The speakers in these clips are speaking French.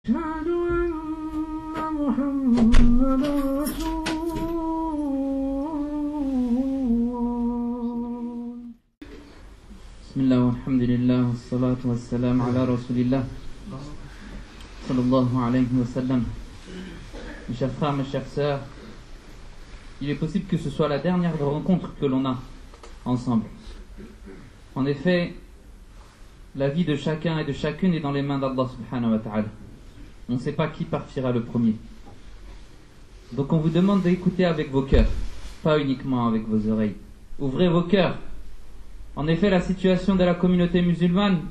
أشهد أن محمدا رسول الله. بسم الله والحمد لله والصلاة والسلام على رسول الله صلى الله alayhi wa sallam. Mes chers frères, mes chères sœurs, il est possible que ce soit la dernière rencontre que l'on a ensemble. En effet, la vie de chacun et de chacune est dans les mains d'Allah subhanahu wa ta'ala. On ne sait pas qui partira le premier. Donc on vous demande d'écouter avec vos cœurs, pas uniquement avec vos oreilles. Ouvrez vos cœurs. En effet, la situation de la communauté musulmane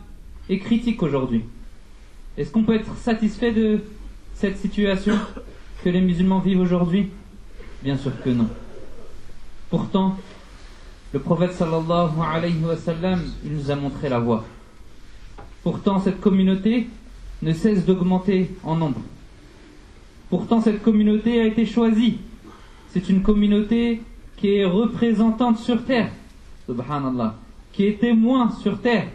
est critique aujourd'hui. Est-ce qu'on peut être satisfait de cette situation que les musulmans vivent aujourd'hui? Bien sûr que non. Pourtant, le prophète sallallahu alayhi wa sallam, il nous a montré la voie. Pourtant, cette communauté ne cesse d'augmenter en nombre. Pourtant, cette communauté a été choisie. C'est une communauté qui est représentante sur terre, subhanallah, qui est témoin sur terre.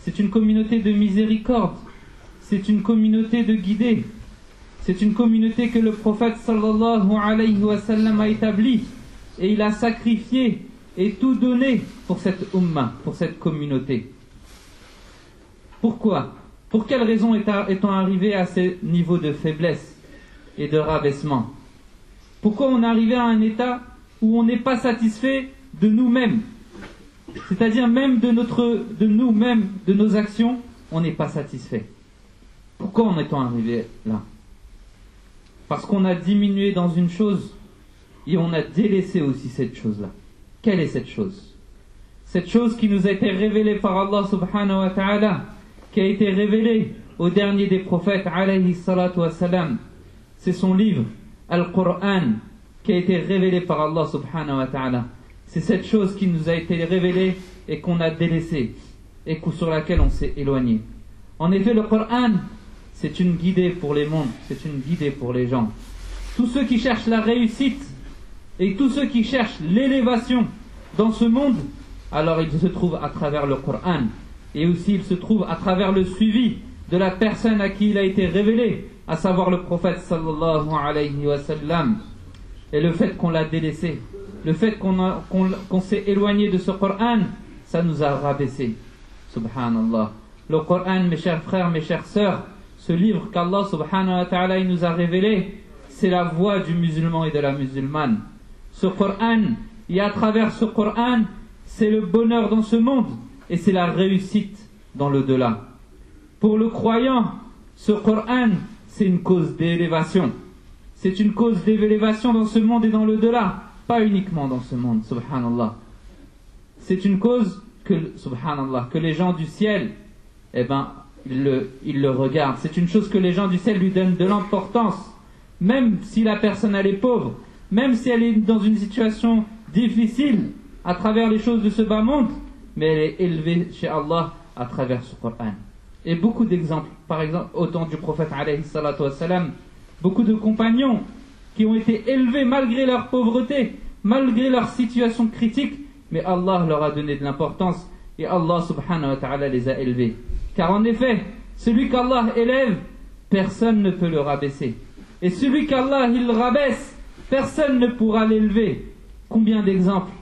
C'est une communauté de miséricorde. C'est une communauté de guidés. C'est une communauté que le prophète sallallahu alayhi wa sallam a établie. Et il a sacrifié et tout donné pour cette umma, pour cette communauté. Pourquoi? Pour quelle raison est-on arrivé à ce niveau de faiblesse et de rabaissement? Pourquoi on est arrivé à un état où on n'est pas satisfait de nous-mêmes? C'est-à-dire même de nous-mêmes, de nos actions, on n'est pas satisfait. Pourquoi en est-on arrivé là? Parce qu'on a diminué dans une chose et on a délaissé aussi cette chose-là. Quelle est cette chose? Cette chose qui nous a été révélée par Allah subhanahu wa ta'ala, qui a été révélée au dernier des prophètes alayhi salatu wa salam. C'est son livre, Al-Qur'an, qui a été révélé par Allah subhanahu wa ta'ala. C'est cette chose qui nous a été révélée et qu'on a délaissée et sur laquelle on s'est éloigné. En effet, le Qur'an, c'est une guidée pour les mondes, c'est une guidée pour les gens. Tous ceux qui cherchent la réussite et tous ceux qui cherchent l'élévation dans ce monde, alors ils se trouvent à travers le Qur'an. Et aussi il se trouve à travers le suivi de la personne à qui il a été révélé, à savoir le prophète sallallahu alayhi wa sallam. Et le fait qu'on l'a délaissé, le fait qu'on s'est éloigné de ce Qur'an, ça nous a rabaissé. Subhanallah. Le Qur'an, mes chers frères, mes chères sœurs, ce livre qu'Allah subhanahu wa ta'ala il nous a révélé, c'est la voie du musulman et de la musulmane. Ce Qur'an, et à travers ce Qur'an, c'est le bonheur dans ce monde et c'est la réussite dans l'au-delà. Pour le croyant, ce Qur'an, c'est une cause d'élévation. C'est une cause d'élévation dans ce monde et dans l'au-delà, pas uniquement dans ce monde, subhanallah. C'est une cause subhanallah, que les gens du ciel, ils le regardent. C'est une chose que les gens du ciel lui donnent de l'importance, même si la personne elle est pauvre, même si elle est dans une situation difficile à travers les choses de ce bas monde, mais elle est élevée chez Allah à travers ce Qur'an. Et beaucoup d'exemples, par exemple au temps du prophète alayhi salatu wassalam, beaucoup de compagnons qui ont été élevés malgré leur pauvreté, malgré leur situation critique, mais Allah leur a donné de l'importance et Allah subhanahu wa ta'ala les a élevés. Car en effet, celui qu'Allah élève, personne ne peut le rabaisser. Et celui qu'Allah il rabaisse, personne ne pourra l'élever. Combien d'exemples?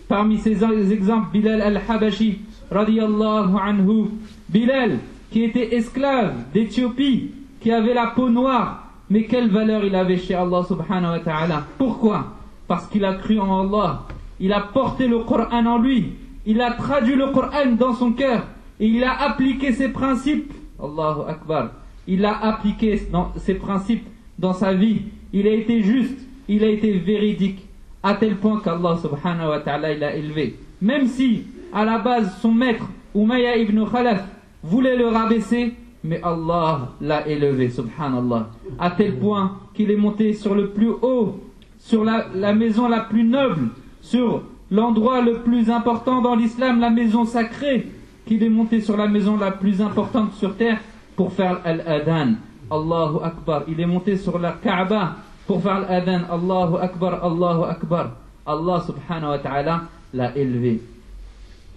Parmi ces exemples, Bilal al-Habashi, radiyallahu anhu, Bilal, qui était esclave d'Éthiopie, qui avait la peau noire, mais quelle valeur il avait chez Allah subhanahu wa ta'ala. Pourquoi? Parce qu'il a cru en Allah, il a porté le Coran en lui, il a traduit le Coran dans son cœur, et il a appliqué ses principes, Allahu Akbar, il a appliqué ses principes dans sa vie, il a été juste, il a été véridique, à tel point qu'Allah subhanahu wa ta'ala il l'a élevé. Même si, à la base, son maître, Umayya ibn Khalaf, voulait le rabaisser, mais Allah l'a élevé, subhanallah. À tel point qu'il est monté sur le plus haut, sur la maison la plus noble, sur l'endroit le plus important dans l'islam, la maison sacrée, qu'il est monté sur la maison la plus importante sur terre pour faire al-adhan. Allahu Akbar. Il est monté sur la Kaaba pour faire l'adhan. Allahu Akbar, Allahu Akbar. Allah subhanahu wa ta'ala l'a élevé.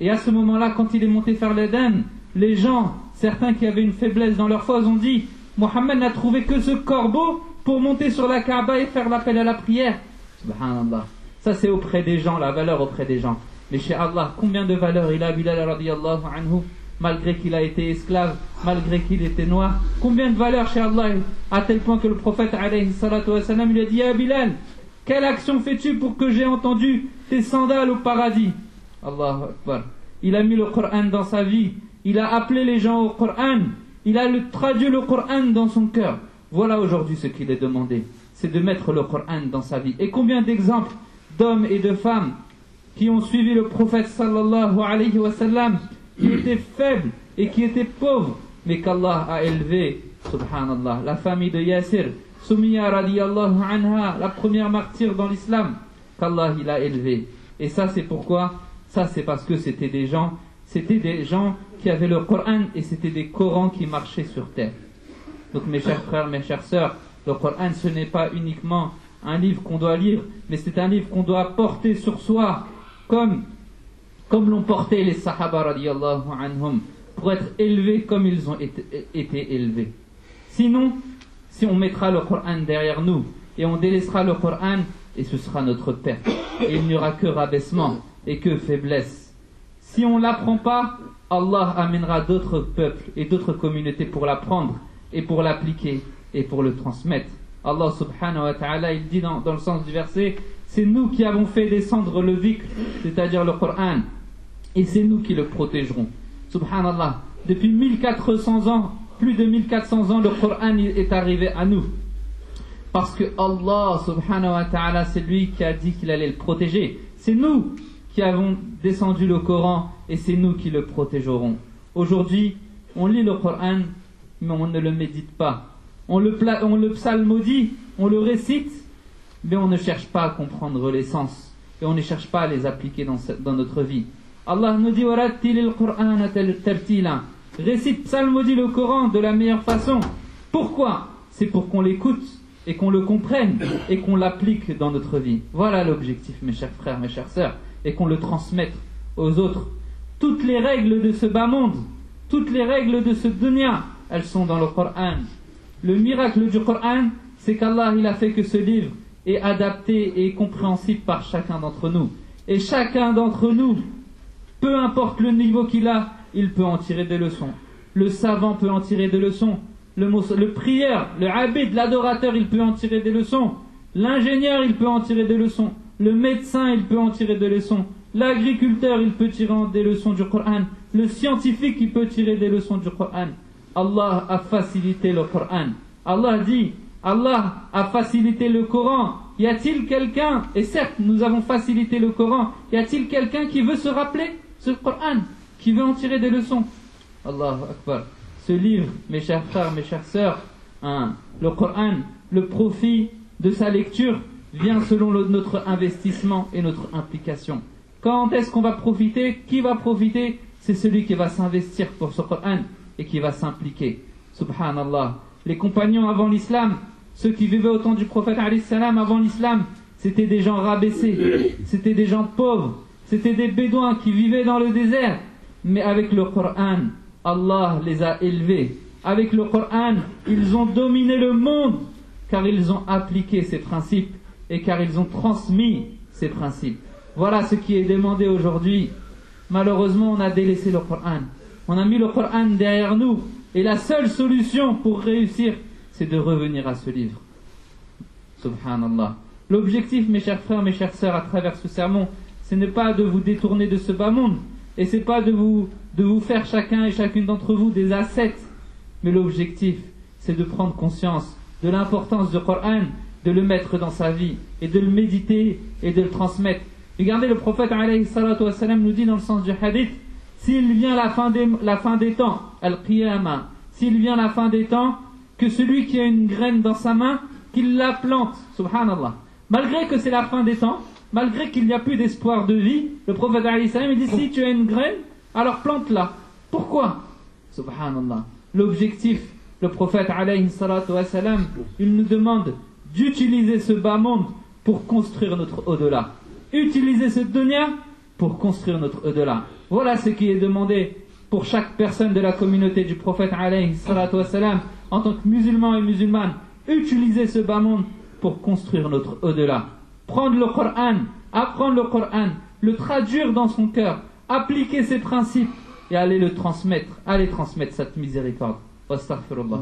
Et à ce moment-là, quand il est monté faire l'adhan, les gens, certains qui avaient une faiblesse dans leur foi, ont dit: Mohammed n'a trouvé que ce corbeau pour monter sur la Kaaba et faire l'appel à la prière. Subhanallah. Ça c'est auprès des gens, la valeur auprès des gens. Mais chez Allah, combien de valeur il a, Bilal radiyallahu anhu, malgré qu'il a été esclave, malgré qu'il était noir. Combien de valeur chez Allah, à tel point que le prophète alayhi salatu wassalam lui a dit: Ah Bilal, quelle action fais-tu pour que j'ai entendu tes sandales au paradis? Allahu Akbar. Il a mis le Coran dans sa vie, il a appelé les gens au Coran, il a traduit le Coran dans son cœur. Voilà aujourd'hui ce qu'il est demandé, c'est de mettre le Coran dans sa vie. Et combien d'exemples d'hommes et de femmes qui ont suivi le prophète sallallahu alayhi wa sallam, qui étaient faibles et qui étaient pauvres, mais qu'Allah a élevé, subhanallah. La famille de Yasir, Soumiya radiyallahu anha, la première martyre dans l'islam, qu'Allah il a élevé. Et ça c'est pourquoi? Ça c'est parce que c'était des gens qui avaient le Coran, et c'était des Corans qui marchaient sur terre. Donc mes chers frères, mes chères sœurs, le Coran ce n'est pas uniquement un livre qu'on doit lire, mais c'est un livre qu'on doit porter sur soi, comme l'ont porté les Sahaba radiyallahu anhum, pour être élevés comme ils ont été élevés. Sinon, si on mettra le Coran derrière nous et on délaissera le Coran, et ce sera notre perte, et il n'y aura que rabaissement et que faiblesse. Si on ne l'apprend pas, Allah amènera d'autres peuples et d'autres communautés pour l'apprendre et pour l'appliquer et pour le transmettre. Allah subhanahu wa ta'ala, il dit dans le sens du verset: c'est nous qui avons fait descendre le dhikr, c'est-à-dire le Coran, et c'est nous qui le protégerons. Subhanallah, depuis 1400 ans, plus de 1400 ans, le Coran est arrivé à nous. Parce que Allah subhanahu wa ta'ala, c'est lui qui a dit qu'il allait le protéger. C'est nous qui avons descendu le Coran, et c'est nous qui le protégerons. Aujourd'hui, on lit le Coran, mais on ne le médite pas. On le psalmodie, on le récite, mais on ne cherche pas à comprendre les sens, et on ne cherche pas à les appliquer dans notre vie. Allah nous dit: Warattilil Qur'ana tartila. Récite, psalmodie le Coran de la meilleure façon. Pourquoi? C'est pour qu'on l'écoute et qu'on le comprenne et qu'on l'applique dans notre vie. Voilà l'objectif, mes chers frères, mes chères sœurs, et qu'on le transmette aux autres. Toutes les règles de ce bas monde, toutes les règles de ce dunya, elles sont dans le Coran. Le miracle du Coran, c'est qu'Allah il a fait que ce livre est adapté et compréhensible par chacun d'entre nous. Et chacun d'entre nous, peu importe le niveau qu'il a, il peut en tirer des leçons. Le savant peut en tirer des leçons. Le prieur, le abid, l'adorateur, il peut en tirer des leçons. L'ingénieur, il peut en tirer des leçons. Le médecin, il peut en tirer des leçons. L'agriculteur, il peut tirer des leçons du Coran. Le scientifique, il peut tirer des leçons du Coran. Allah a facilité le Coran. Allah dit: Allah a facilité le Coran. Y a-t-il quelqu'un, et certes nous avons facilité le Coran, y a-t-il quelqu'un qui veut se rappeler ce Coran, qui veut en tirer des leçons? Allahu Akbar. Ce livre, mes chers frères, mes chères sœurs, le Coran, le profit de sa lecture vient selon notre investissement et notre implication. Quand est-ce qu'on va profiter? Qui va profiter? C'est celui qui va s'investir pour ce Coran et qui va s'impliquer. Subhanallah. Les compagnons avant l'islam, ceux qui vivaient au temps du prophète alayhi salam avant l'islam, c'était des gens rabaissés, c'était des gens pauvres, c'était des bédouins qui vivaient dans le désert. Mais avec le Coran, Allah les a élevés. Avec le Coran, ils ont dominé le monde, car ils ont appliqué ces principes et car ils ont transmis ces principes. Voilà ce qui est demandé aujourd'hui. Malheureusement, on a délaissé le Coran. On a mis le Coran derrière nous. Et la seule solution pour réussir, c'est de revenir à ce livre. Subhanallah. L'objectif, mes chers frères, mes chères sœurs, à travers ce sermon, ce n'est pas de vous détourner de ce bas monde. Et ce n'est pas de vous faire chacun et chacune d'entre vous des ascètes. Mais l'objectif, c'est de prendre conscience de l'importance du Coran, de le mettre dans sa vie, et de le méditer, et de le transmettre. Regardez, le prophète alayhi salatu wassalam nous dit dans le sens du hadith: s'il vient la fin des temps, al-qiyamah, s'il vient la fin des temps, que celui qui a une graine dans sa main, qu'il la plante, subhanallah. Malgré que c'est la fin des temps, malgré qu'il n'y a plus d'espoir de vie, le prophète alayhi salam, il dit: si tu as une graine, alors plante-la. Pourquoi? Subhanallah. L'objectif, le prophète alayhi salatu wassalam, il nous demande d'utiliser ce bas monde pour construire notre au-delà. Utiliser ce dunya pour construire notre au-delà. Voilà ce qui est demandé pour chaque personne de la communauté du prophète alayhi salatu wassalam. en tant que musulmans et musulmanes, utiliser ce bas monde pour construire notre au-delà. Prendre le Coran, apprendre le Coran, le traduire dans son cœur, appliquer ses principes et aller le transmettre, aller transmettre cette miséricorde. Astaghfirullah.